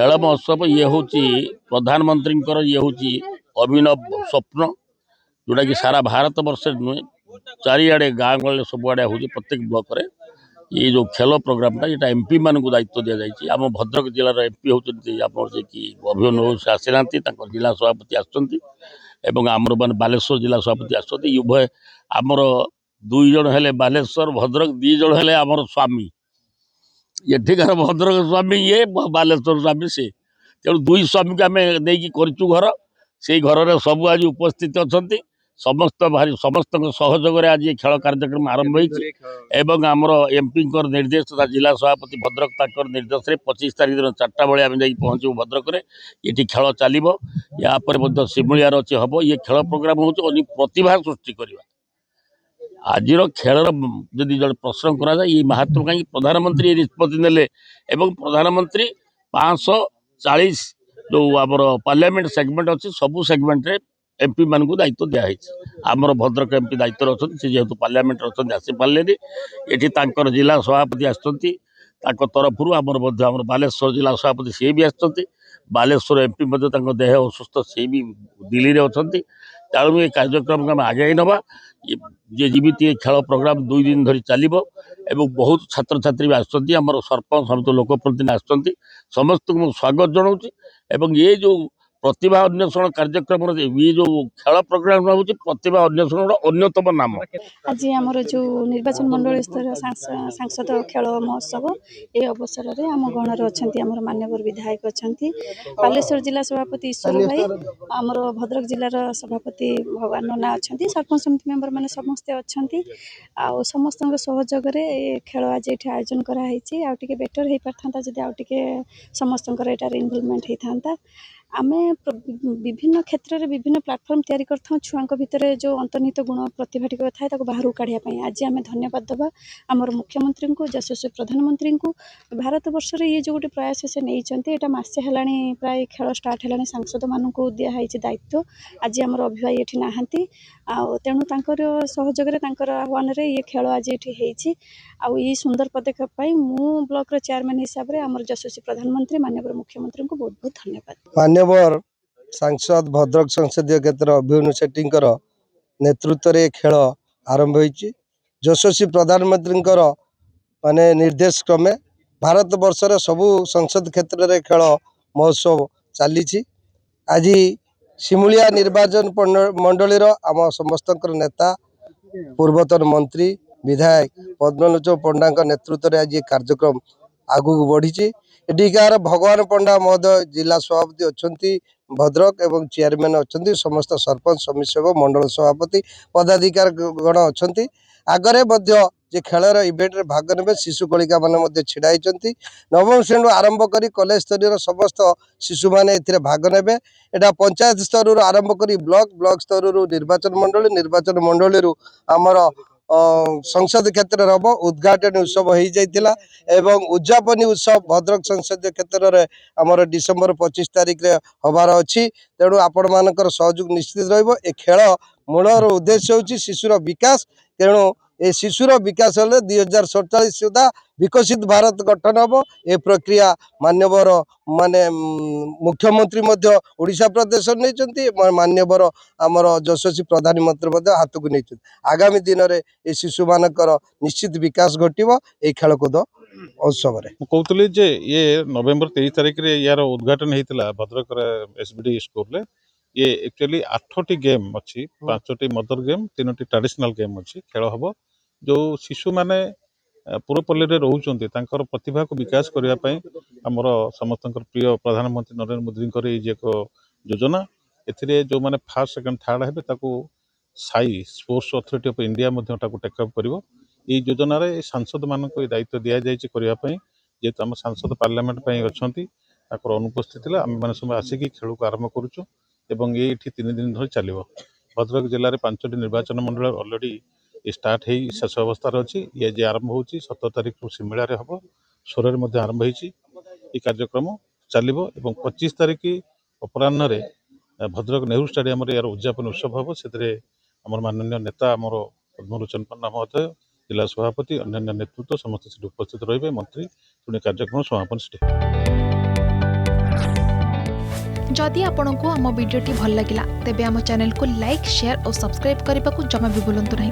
खेल महोत्सव ये हूँ प्रधानमंत्री ये हूँ अभिनव स्वप्न जोटा कि सारा भारत वर्ष नुहे चारिड़े गाँ गहली सबुआड़े हो प्रत्येक ब्लॉक रे ये जो खेल प्रोग्रामटा ये एमपी मान को दायित्व दि जाए। आम भद्रक जिलार एमपी होती कि अभिनव से आसीना जिला सभापति आमर मान बालेश्वर जिला सभापति आसुँच उभय आमर दुई जन हेले बालेश्वर भद्रक दी जन हेले आमर स्वामी एठिकार भद्रक स्वामी ये बालेश्वर स्वामी से तेणु दुई स्वामी को आम नहीं करूँ घर से घर में सब आज उपस्थित अच्छा समस्त भारी समस्त सहयोग आज ये खेल कार्यक्रम आरंभ होती आमर एमपी निर्देश तथा जिला सभापति भद्रक तक निर्देश में 25 तारीख दिन 4टा बेले आम जाकि पहुँचू भद्रक में ये खेल चलो यापर सिमुलियार अच्छे हम ये खेल प्रोग्राम हूँ प्रतिभा सृष्टि करवा आज खेल जदि जो प्रश्न कराए ये महात्मा कहीं प्रधानमंत्री निष्पत्ति नेले प्रधानमंत्री 540 जो आमर पार्लियामेंट सेगमेंट अच्छी सबू सेगमेंट रे एमपी मान को दायित्व दिखाई आमर भद्रक एमपी दायित्व अच्छा से जेहेतु पार्लियामेंट अच्छे आसी पारे ये जिला सभापति आसती तरफ आमर बालेश्वर जिला सभापति सी भी आसती बालेश्वर एमपी देह असुस्थ सी भी दिल्ली में अच्छा तेणु ये कार्यक्रम को आम आगे नवा ये जीवित ये खेल प्रोग्राम 2 दिन धरी चलो बहुत छात्र छात्री भी आसुँच आमर सरपंच समस्त लोकप्रतिनिधि आसुँच समस्त को स्वागत जनाऊँ ये जो प्रतिभा अन्वेषण कार्यक्रम ये जो खेल प्रोग्राम हूँ प्रतिभा अन्वेषण अन्यतम नाम आज आमर जो निर्वाचन मंडल स्तर सांसद खेल महोत्सव ये अवसर में आम गणर अच्छा आम मान्यवर विधायक अच्छा बालेश्वर जिला सभापति ईश्वर भाई आमर भद्रक जिलार सभापति भगवान नना अच्छा सरपंच समिति मेम्बर मैंने समस्ते अच्छा आ समस्त सहयोग खेल आज ये आयोजन कराई आउे बेटर हो पार जब आउे समस्त इनवल्वमेंट होता था आमे विभिन्न क्षेत्र में विभिन्न प्लाटफर्म तैयारी करथां छुआ भितर जो अंतर्निहित गुण प्रतिभा थाए बाहर काढ़ापी आज आम धन्यवाद देवा आमर मुख्यमंत्री को यशस्वी प्रधानमंत्री को भारत वर्ष ये जो गोटे प्रयास से नहीं मसे है प्राय खेल स्टार्ट है सांसद मानू दिखाई दायित्व आज आमर अभिभाई ये नहांती तेणु सहयोग आह्वान ये खेल आज ये आई सुंदर पदक्षेप मु ब्लॉक चेयरमैन हिसाब से आमर यशस्वी प्रधानमंत्री माननीय मुख्यमंत्री को बहुत बहुत धन्यवाद। मान्यवर सांसद भद्रक संसदीय क्षेत्र अभिमन्यु सेठी नेतृत्व में खेल आरंभ होती यशस्वी प्रधानमंत्री माने निर्देश क्रमे भारत वर्षर सबू संसद क्षेत्र में खेल महोत्सव चली आज सिमुलिया निर्वाचन मंडलीर आम समस्त नेता पूर्वतन मंत्री विधायक पद्मलोचन पंडा नेतृत्व में आज ये कार्यक्रम आगू बढ़ी एटिकार भगवान पंडा महोदय जिला सभापति अच्छा भद्रक एवं चेयरमैन अच्छा समस्त सरपंच समिति मंडल सभापति पदाधिकार गण अच्छा आगरे जे खेलर इवेंट रे भाग ने शिशु कलिका मैंने छिड़ा नवम श्रेणी आरंभ कर कॉलेज स्तर समस्त शिशु मैंने भाग ने एटा पंचायत स्तर आरंभ कर ब्लॉक स्तर निर्वाचन मंडली आमर संसद क्षेत्र हम उद्घाटन उत्सव हो जाता एवं उद्यापनी उत्सव भद्रक संसदीय क्षेत्र में आमर डिसेम्बर 25 तारीख रे हबार अच्छी तेणु आपण मानकर सहयोग निश्चित रहिबो। ए खेल मूलर उद्देश्य होची शिशुर विकास तेणु ए शिशुर विकास हेले 2047 सुधा विकसित भारत गठन हम ए प्रक्रिया मान्यवर माने मुख्यमंत्री मध्य ओडिशा प्रदेश नहीं मान्यवर आमर यशस्वी प्रधानमंत्री हाथ को नहीं आगामी दिन में ए शिशु मानकर निश्चित विकास घटिव ए खेलकूद उत्सव कहते जे ये नवेम्बर 23 तारीख रे यार उद्घाटन होता भद्रक एसबीडी स्कूल ये एक्चुअली 8टी गेम अच्छी 5टी मदर गेम 3टी ट्रेडिशनल गेम अच्छी खेल हम जो शिशु माने पुरपल्ली रोचते प्रतिभा को विकास करने आमर समस्त प्रिय प्रधानमंत्री नरेंद्र मोदी एक योजना ए जो मैंने फास्ट सेकेंड थर्ड है Sai sports authority of India take up कर योजन सांसद मान दायित्व दि जाए जेहेतु आम सांसद पार्लियामेंट अच्छा अनुपस्थित आम मैंने सब आसिक खेल को आरंभ करुचु एवं ये 3 दिन धरी चलो भद्रक जिले में 5टी निर्वाचन मंडल ऑलरेडी स्टार्ट हो शेष अवस्था अच्छी ये जे आरंभ हो 17 तारीख सिमिला हम सोर आरंभ हो कार्यक्रम चलो 25 तारीख अपराह भद्रक नेहरू स्टेडियम यार उद्यापन उत्सव हम से माननीय नेता आमर पद्मलोचन पंडा महोदय जिला सभापति अन्य नेतृत्व समस्त उपस्थित रही मंत्री पुणी कार्यक्रम समापन। जदि आपंक आम भिडी भल लगा तेब आम चैनल को लाइक शेयर और सब्सक्राइब करने को जमा भी भूलु नहीं।